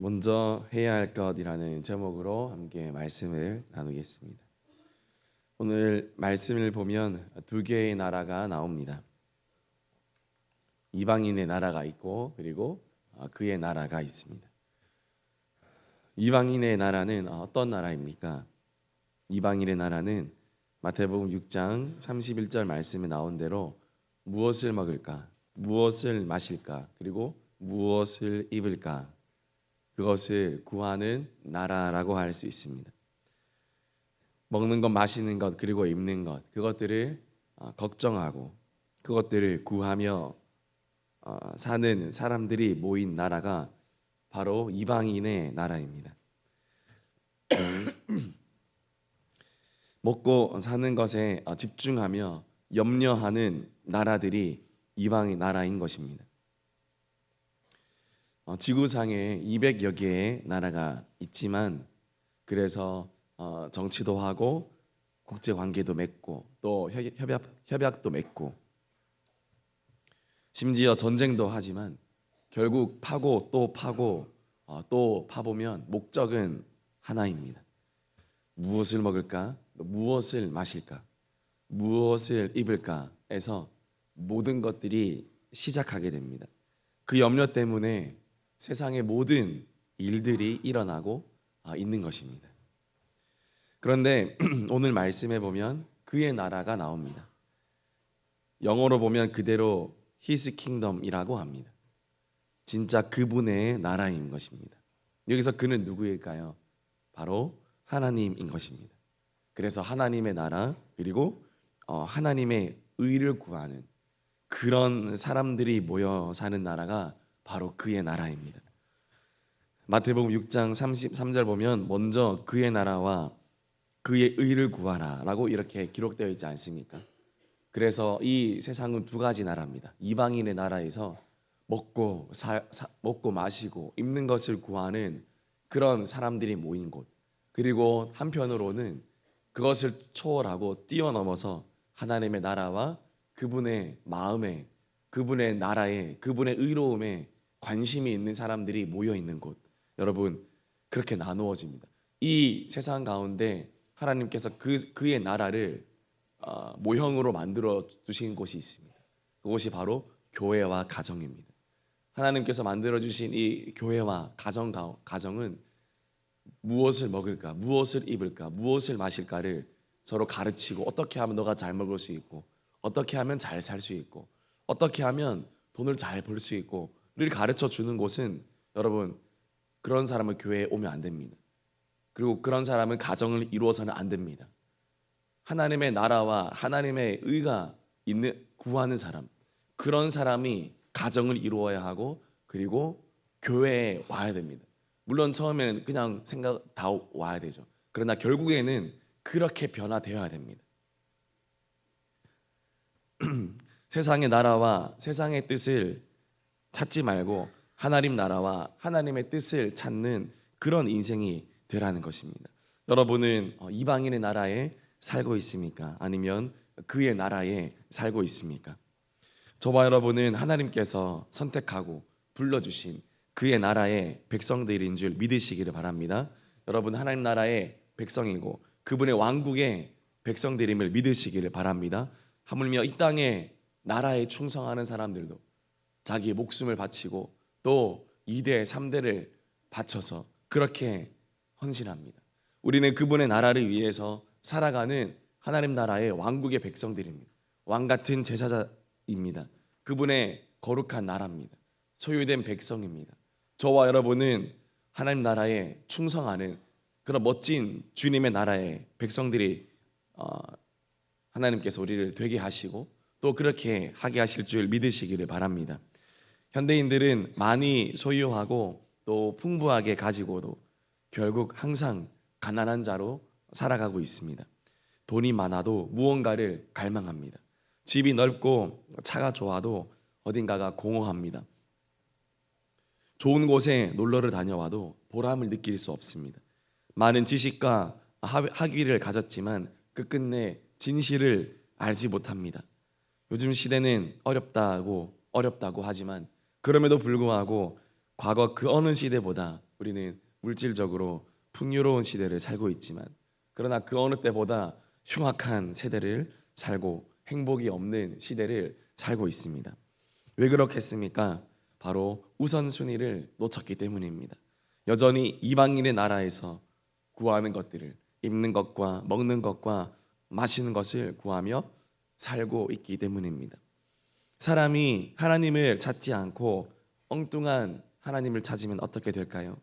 먼저 해야 할 것이라는 제목으로 함께 말씀을 나누겠습니다. 오늘 말씀을 보면 두 개의 나라가 나옵니다. 이방인의 나라가 있고 그리고 그의 나라가 있습니다. 이방인의 나라는 어떤 나라입니까? 이방인의 나라는 마태복음 6장 31절 말씀에 나온 대로 무엇을 먹을까, 무엇을 마실까, 그리고 무엇을 입을까, 그것을 구하는 나라라고 할 수 있습니다. 먹는 것, 마시는 것, 그리고 입는 것, 그것들을 걱정하고 그것들을 구하며 사는 사람들이 모인 나라가 바로 이방인의 나라입니다. 먹고 사는 것에 집중하며 염려하는 나라들이 이방의 나라인 것입니다. 지구상에 200여 개의 나라가 있지만 그래서 정치도 하고 국제 관계도 맺고 또 협약도 맺고 심지어 전쟁도 하지만 결국 파고 또 파고 또 파보면 목적은 하나입니다. 무엇을 먹을까? 무엇을 마실까? 무엇을 입을까?에서 모든 것들이 시작하게 됩니다. 그 염려 때문에 세상의 모든 일들이 일어나고 있는 것입니다. 그런데 오늘 말씀에 보면 그의 나라가 나옵니다. 영어로 보면 그대로 His Kingdom이라고 합니다. 진짜 그분의 나라인 것입니다. 여기서 그는 누구일까요? 바로 하나님인 것입니다. 그래서 하나님의 나라 그리고 하나님의 의를 구하는 그런 사람들이 모여 사는 나라가 바로 그의 나라입니다. 마태복음 6장 33절 보면 먼저 그의 나라와 그의 의를 구하라 라고 이렇게 기록되어 있지 않습니까? 그래서 이 세상은 두 가지 나라입니다. 이방인의 나라에서 먹고 마시고 입는 것을 구하는 그런 사람들이 모인 곳, 그리고 한편으로는 그것을 초월하고 뛰어넘어서 하나님의 나라와 그분의 마음에, 그분의 나라에, 그분의 의로움에 관심이 있는 사람들이 모여 있는 곳, 여러분 그렇게 나누어집니다. 이 세상 가운데 하나님께서 그의 나라를 모형으로 만들어 두신 곳이 있습니다. 그것이 바로 교회와 가정입니다. 하나님께서 만들어 주신 이 교회와 가정은 무엇을 먹을까, 무엇을 입을까, 무엇을 마실까를 서로 가르치고 어떻게 하면 너가 잘 먹을 수 있고 어떻게 하면 잘 살 수 있고 어떻게 하면 돈을 잘 벌 수 있고 를 가르쳐 주는 곳은 여러분 그런 사람은 교회에 오면 안 됩니다. 그리고 그런 사람은 가정을 이루어서는 안 됩니다. 하나님의 나라와 하나님의 의가 있는 구하는 사람, 그런 사람이 가정을 이루어야 하고 그리고 교회에 와야 됩니다. 물론 처음에는 그냥 생각 다 와야 되죠. 그러나 결국에는 그렇게 변화되어야 됩니다. 세상의 나라와 세상의 뜻을 찾지 말고 하나님 나라와 하나님의 뜻을 찾는 그런 인생이 되라는 것입니다. 여러분은 이방인의 나라에 살고 있습니까? 아니면 그의 나라에 살고 있습니까? 저와 여러분은 하나님께서 선택하고 불러주신 그의 나라의 백성들인 줄 믿으시기를 바랍니다. 여러분 하나님 나라의 백성이고 그분의 왕국의 백성들임을 믿으시기를 바랍니다. 하물며 이 땅에 나라에 충성하는 사람들도 자기의 목숨을 바치고 또 2대, 3대를 바쳐서 그렇게 헌신합니다. 우리는 그분의 나라를 위해서 살아가는 하나님 나라의 왕국의 백성들입니다. 왕 같은 제자입니다. 그분의 거룩한 나라입니다. 소유된 백성입니다. 저와 여러분은 하나님 나라에 충성하는 그런 멋진 주님의 나라의 백성들이 하나님께서 우리를 되게 하시고 또 그렇게 하게 하실 줄 믿으시기를 바랍니다. 현대인들은 많이 소유하고 또 풍부하게 가지고도 결국 항상 가난한 자로 살아가고 있습니다. 돈이 많아도 무언가를 갈망합니다. 집이 넓고 차가 좋아도 어딘가가 공허합니다. 좋은 곳에 놀러를 다녀와도 보람을 느낄 수 없습니다. 많은 지식과 학위를 가졌지만 끝끝내 진실을 알지 못합니다. 요즘 시대는 어렵다고 하지만 그럼에도 불구하고 과거 그 어느 시대보다 우리는 물질적으로 풍요로운 시대를 살고 있지만, 그러나 그 어느 때보다 흉악한 세대를 살고 행복이 없는 시대를 살고 있습니다. 왜 그렇겠습니까? 바로 우선순위를 놓쳤기 때문입니다. 여전히 이방인의 나라에서 구하는 것들을, 입는 것과 먹는 것과 마시는 것을 구하며 살고 있기 때문입니다. 사람이 하나님을 찾지 않고 엉뚱한 하나님을 찾으면 어떻게 될까요?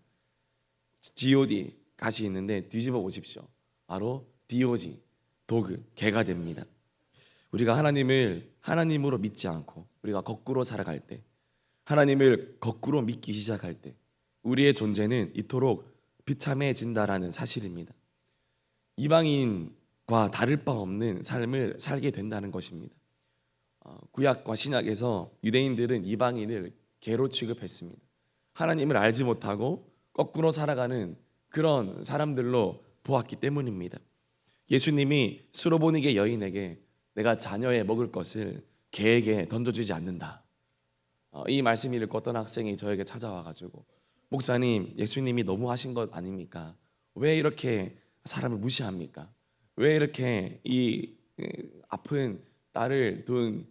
G.O.D 가시 있는데 뒤집어 보십시오. 바로 D.O.G, 도그, 개가 됩니다. 우리가 하나님을 하나님으로 믿지 않고 우리가 거꾸로 살아갈 때, 하나님을 거꾸로 믿기 시작할 때 우리의 존재는 이토록 비참해진다라는 사실입니다. 이방인과 다를 바 없는 삶을 살게 된다는 것입니다. 구약과 신약에서 유대인들은 이방인을 개로 취급했습니다. 하나님을 알지 못하고 거꾸로 살아가는 그런 사람들로 보았기 때문입니다. 예수님이 수로보니게 여인에게 내가 자녀의 먹을 것을 개에게 던져주지 않는다, 이 말씀을 읽고 어떤 학생이 저에게 찾아와가지고, 목사님, 예수님이 너무 하신 것 아닙니까? 왜 이렇게 사람을 무시합니까? 왜 이렇게 이 아픈 딸을 둔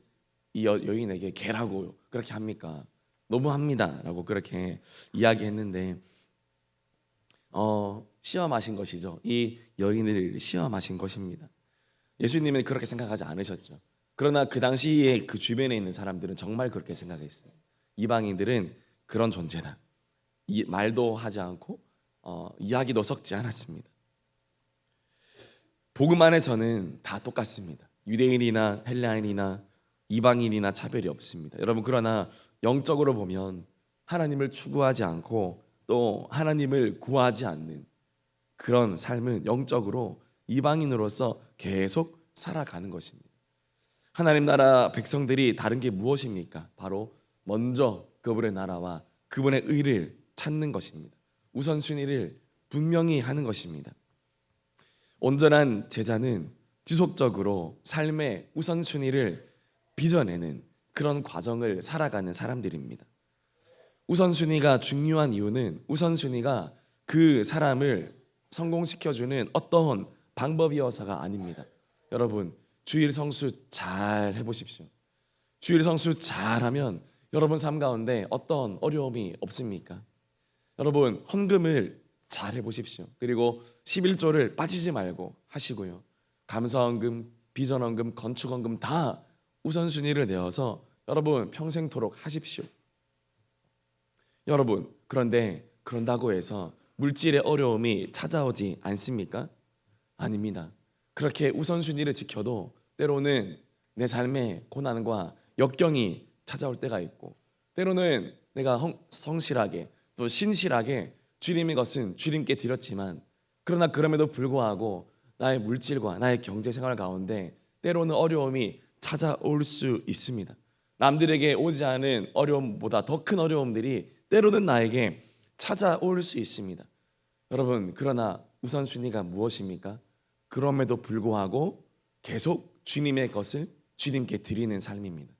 이 여인에게 개라고 그렇게 합니까? 너무합니다 라고 그렇게 이야기했는데, 시험하신 것이죠. 이 여인을 시험하신 것입니다. 예수님은 그렇게 생각하지 않으셨죠. 그러나 그 당시에 그 주변에 있는 사람들은 정말 그렇게 생각했어요. 이방인들은 그런 존재다. 말도 하지 않고 이야기도 섞지 않았습니다. 복음 안에서는 다 똑같습니다. 유대인이나 헬라인이나 이방인이나 차별이 없습니다. 여러분, 그러나 영적으로 보면 하나님을 추구하지 않고 또 하나님을 구하지 않는 그런 삶은 영적으로 이방인으로서 계속 살아가는 것입니다. 하나님 나라 백성들이 다른 게 무엇입니까? 바로 먼저 그분의 나라와 그분의 의를 찾는 것입니다. 우선순위를 분명히 하는 것입니다. 온전한 제자는 지속적으로 삶의 우선순위를 빚어내는 그런 과정을 살아가는 사람들입니다. 우선순위가 중요한 이유는 우선순위가 그 사람을 성공시켜주는 어떤 방법이어서가 아닙니다. 여러분, 주일 성수 잘 해보십시오. 주일 성수 잘하면 여러분 삶 가운데 어떤 어려움이 없습니까? 여러분, 헌금을 잘 해보십시오. 그리고 11조를 빠지지 말고 하시고요. 감사헌금, 비전헌금, 건축헌금 다 우선순위를 내어서 여러분 평생토록 하십시오. 여러분, 그런데 그런다고 해서 물질의 어려움이 찾아오지 않습니까? 아닙니다. 그렇게 우선순위를 지켜도 때로는 내 삶에 고난과 역경이 찾아올 때가 있고, 때로는 내가 성실하게 또 신실하게 주님의 것은 주님께 드렸지만, 그러나 그럼에도 불구하고 나의 물질과 나의 경제 생활 가운데 때로는 어려움이 찾아올 수 있습니다. 남들에게 오지 않은 어려움보다 더 큰 어려움들이 때로는 나에게 찾아올 수 있습니다. 여러분, 그러나 우선순위가 무엇입니까? 그럼에도 불구하고 계속 주님의 것을 주님께 드리는 삶입니다.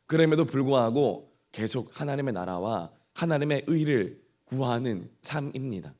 그럼에도 불구하고 계속 하나님의 나라와 하나님의 의를 구하는 삶입니다.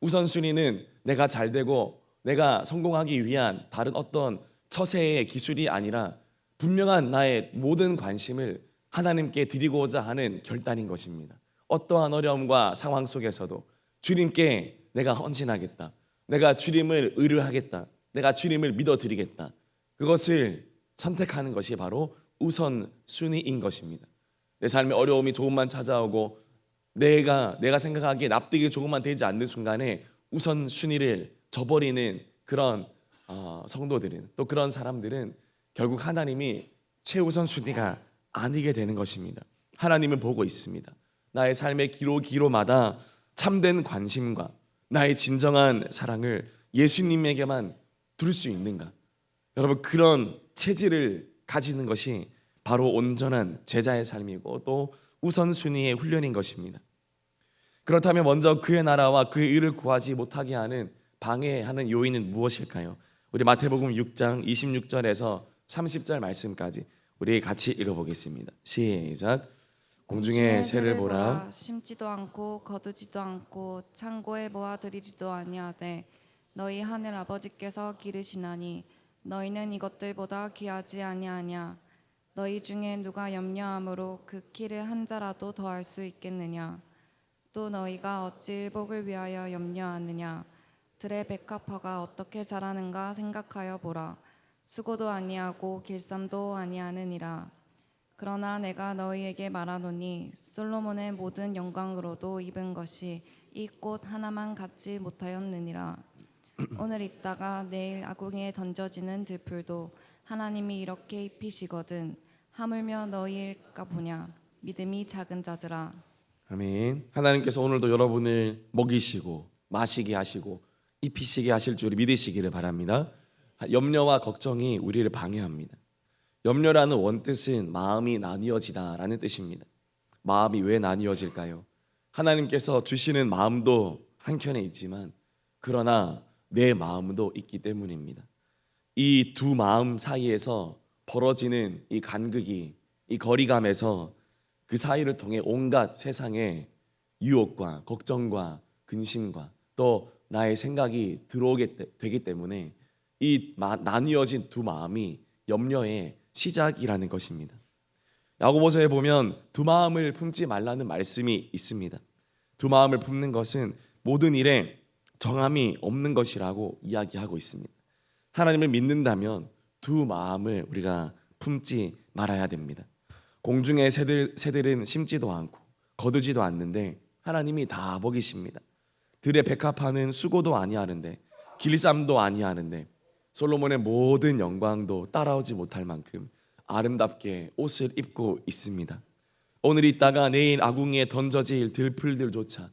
우선순위는 내가 잘되고 내가 성공하기 위한 다른 어떤 처세의 기술이 아니라 분명한 나의 모든 관심을 하나님께 드리고자 하는 결단인 것입니다. 어떠한 어려움과 상황 속에서도 주님께 내가 헌신하겠다, 내가 주님을 의뢰하겠다, 내가 주님을 믿어드리겠다, 그것을 선택하는 것이 바로 우선순위인 것입니다. 내 삶에 어려움이 조금만 찾아오고 내가 생각하기에 납득이 조금만 되지 않는 순간에 우선순위를 저버리는 그런 성도들은, 또 그런 사람들은 결국 하나님이 최우선 순위가 아니게 되는 것입니다. 하나님은 보고 있습니다. 나의 삶의 기로마다 참된 관심과 나의 진정한 사랑을 예수님에게만 둘 수 있는가? 여러분, 그런 체질을 가지는 것이 바로 온전한 제자의 삶이고 또 우선순위의 훈련인 것입니다. 그렇다면 먼저 그의 나라와 그의 의를 구하지 못하게 하는 방해하는 요인은 무엇일까요? 우리 마태복음 6장 26절에서 30절 말씀까지 우리 같이 읽어보겠습니다. 시작. 공중의 새를 보라. 심지도 않고 거두지도 않고 창고에 모아들이지도 아니하되 너희 하늘 아버지께서 기르시나니 너희는 이것들보다 귀하지 아니하냐. 너희 중에 누가 염려함으로 그 키를 한 자라도 더할 수 있겠느냐. 또 너희가 어찌 일복을 위하여 염려하느냐. 들의 백합화가 어떻게 자라는가 생각하여 보라. 수고도 아니하고 길쌈도 아니하느니라. 그러나 내가 너희에게 말하노니 솔로몬의 모든 영광으로도 입은 것이 이 꽃 하나만 갖지 못하였느니라. 오늘 있다가 내일 아궁이에 던져지는 들풀도 하나님이 이렇게 입히시거든 하물며 너희일까 보냐. 믿음이 작은 자들아. 아멘. 하나님께서 오늘도 여러분을 먹이시고 마시게 하시고 입히시게 하실 줄 믿으시기를 바랍니다. 염려와 걱정이 우리를 방해합니다. 염려라는 원뜻은 마음이 나뉘어지다라는 뜻입니다. 마음이 왜 나뉘어질까요? 하나님께서 주시는 마음도 한켠에 있지만 그러나 내 마음도 있기 때문입니다. 이 두 마음 사이에서 벌어지는 이 간극이, 이 거리감에서 그 사이를 통해 온갖 세상의 유혹과 걱정과 근심과 또 나의 생각이 들어오게 되기 때문에 이 나뉘어진 두 마음이 염려의 시작이라는 것입니다. 야고보서에 보면 두 마음을 품지 말라는 말씀이 있습니다. 두 마음을 품는 것은 모든 일에 정함이 없는 것이라고 이야기하고 있습니다. 하나님을 믿는다면 두 마음을 우리가 품지 말아야 됩니다. 공중의 새들은 심지도 않고 거두지도 않는데 하나님이 다 먹이십니다. 들의 백합화는 수고도 아니하는데 길쌈도 아니하는데 솔로몬의 모든 영광도 따라오지 못할 만큼 아름답게 옷을 입고 있습니다. 오늘 있다가 내일 아궁이에 던져질 들풀들조차,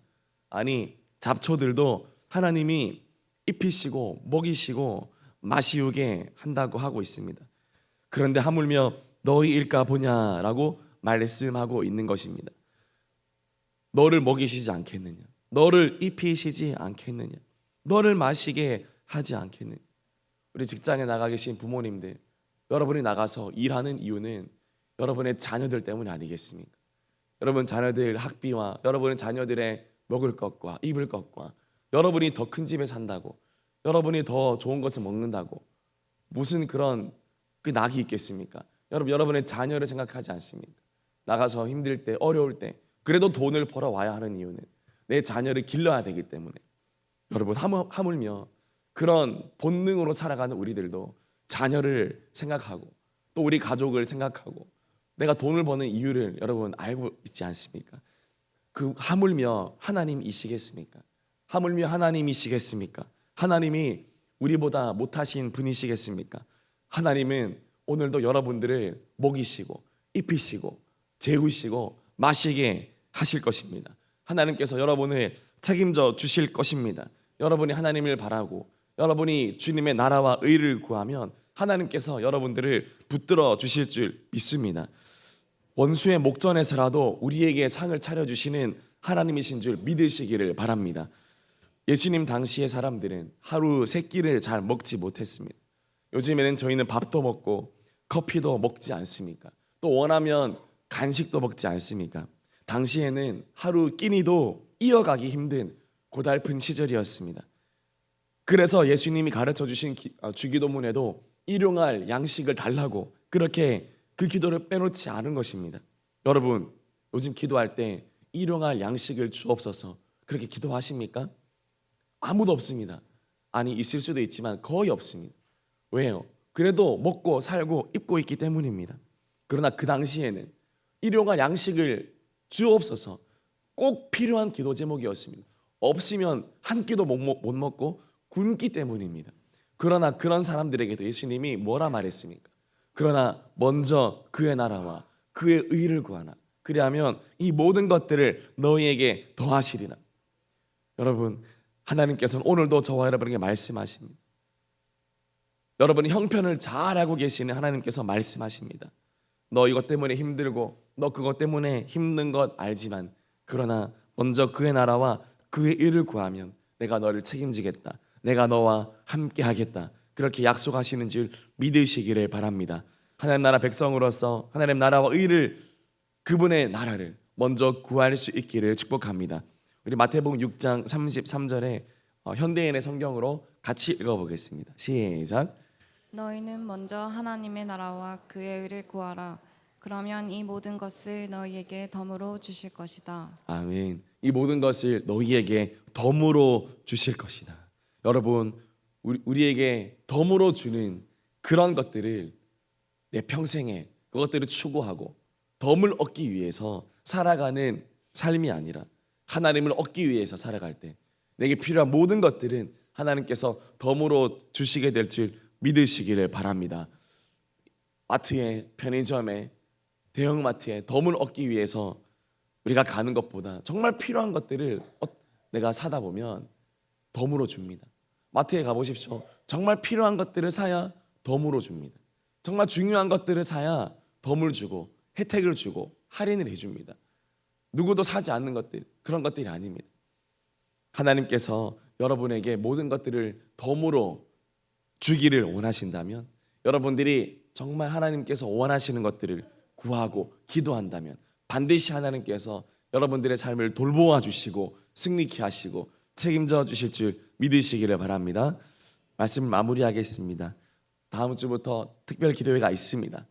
아니 잡초들도 하나님이 입히시고 먹이시고 마시우게 한다고 하고 있습니다. 그런데 하물며 너희일까 보냐라고 말씀하고 있는 것입니다. 너를 먹이시지 않겠느냐, 너를 입히시지 않겠느냐, 너를 마시게 하지 않겠느냐. 우리 직장에 나가 계신 부모님들, 여러분이 나가서 일하는 이유는 여러분의 자녀들 때문이 아니겠습니까? 여러분 자녀들 학비와 여러분의 자녀들의 먹을 것과 입을 것과 여러분이 더 큰 집에 산다고, 여러분이 더 좋은 것을 먹는다고 무슨 그런 그 낙이 있겠습니까? 여러분의 자녀를 생각하지 않습니까? 나가서 힘들 때, 어려울 때 그래도 돈을 벌어와야 하는 이유는 내 자녀를 길러야 되기 때문에. 여러분 하물며 그런 본능으로 살아가는 우리들도 자녀를 생각하고 또 우리 가족을 생각하고 내가 돈을 버는 이유를 여러분 알고 있지 않습니까? 그 하물며 하나님이시겠습니까? 하물며 하나님이시겠습니까? 하나님이 우리보다 못하신 분이시겠습니까? 하나님은 오늘도 여러분들을 먹이시고 입히시고 재우시고 마시게 하실 것입니다. 하나님께서 여러분을 책임져 주실 것입니다. 여러분이 하나님을 바라고 여러분이 주님의 나라와 의를 구하면 하나님께서 여러분들을 붙들어 주실 줄 믿습니다. 원수의 목전에서라도 우리에게 상을 차려주시는 하나님이신 줄 믿으시기를 바랍니다. 예수님 당시의 사람들은 하루 세 끼를 잘 먹지 못했습니다. 요즘에는 저희는 밥도 먹고 커피도 먹지 않습니까? 또 원하면 간식도 먹지 않습니까? 당시에는 하루 끼니도 이어가기 힘든 고달픈 시절이었습니다. 그래서 예수님이 가르쳐 주신 주기도문에도 일용할 양식을 달라고 그렇게 그 기도를 빼놓지 않은 것입니다. 여러분 요즘 기도할 때 일용할 양식을 주옵소서 그렇게 기도하십니까? 아무도 없습니다. 아니 있을 수도 있지만 거의 없습니다. 왜요? 그래도 먹고 살고 입고 있기 때문입니다. 그러나 그 당시에는 일용할 양식을 주옵소서 꼭 필요한 기도 제목이었습니다. 없으면 한 끼도 못 먹고 굶기 때문입니다. 그러나 그런 사람들에게도 예수님이 뭐라 말했습니까? 그러나 먼저 그의 나라와 그의 의를 구하라. 그리하면 이 모든 것들을 너희에게 더하시리라. 여러분 하나님께서는 오늘도 저와 여러분에게 말씀하십니다. 여러분이 형편을 잘 알고 계시는 하나님께서 말씀하십니다. 너 이것 때문에 힘들고 너 그것 때문에 힘든 것 알지만 그러나 먼저 그의 나라와 그의 일을 구하면 내가 너를 책임지겠다. 내가 너와 함께 하겠다. 그렇게 약속하시는 줄 믿으시기를 바랍니다. 하나님 나라 백성으로서 하나님 나라와 의를 그분의 나라를 먼저 구할 수 있기를 축복합니다. 우리 마태복음 6장 33절에 현대인의 성경으로 같이 읽어보겠습니다. 시작. 너희는 먼저 하나님의 나라와 그의 의를 구하라. 그러면 이 모든 것을 너희에게 덤으로 주실 것이다. 아멘. 이 모든 것을 너희에게 덤으로 주실 것이다. 여러분, 우리에게 덤으로 주는 그런 것들을 내 평생에 그것들을 추구하고 덤을 얻기 위해서 살아가는 삶이 아니라 하나님을 얻기 위해서 살아갈 때 내게 필요한 모든 것들은 하나님께서 덤으로 주시게 될 줄 믿으시기를 바랍니다. 마트에, 편의점에, 대형마트에 덤을 얻기 위해서 우리가 가는 것보다 정말 필요한 것들을 내가 사다 보면 덤으로 줍니다. 마트에 가보십시오. 정말 필요한 것들을 사야 덤으로 줍니다. 정말 중요한 것들을 사야 덤을 주고 혜택을 주고 할인을 해줍니다. 누구도 사지 않는 것들, 그런 것들이 아닙니다. 하나님께서 여러분에게 모든 것들을 덤으로 주기를 원하신다면, 여러분들이 정말 하나님께서 원하시는 것들을 구하고 기도한다면 반드시 하나님께서 여러분들의 삶을 돌보아 주시고 승리케 하시고 책임져 주실 줄 믿으시기를 바랍니다. 말씀을 마무리하겠습니다. 다음 주부터 특별 기도회가 있습니다.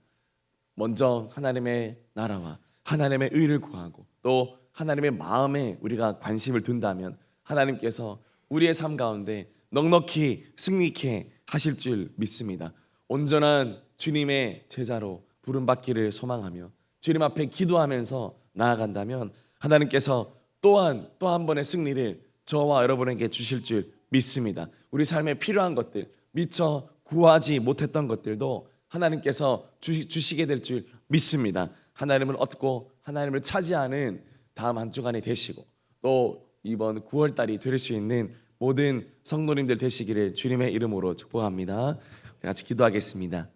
먼저 하나님의 나라와 하나님의 의를 구하고 또 하나님의 마음에 우리가 관심을 둔다면 하나님께서 우리의 삶 가운데 넉넉히 승리케 하실 줄 믿습니다. 온전한 주님의 제자로 부름받기를 소망하며 주님 앞에 기도하면서 나아간다면 하나님께서 또한 또 한 번의 승리를 저와 여러분에게 주실 줄 믿습니다. 우리 삶에 필요한 것들, 미처 구하지 못했던 것들도 하나님께서 주시게 될 줄 믿습니다. 하나님을 얻고 하나님을 차지하는 다음 한 주간이 되시고 또 이번 9월 달이 될 수 있는 모든 성도님들 되시기를 주님의 이름으로 축복합니다. 같이 기도하겠습니다.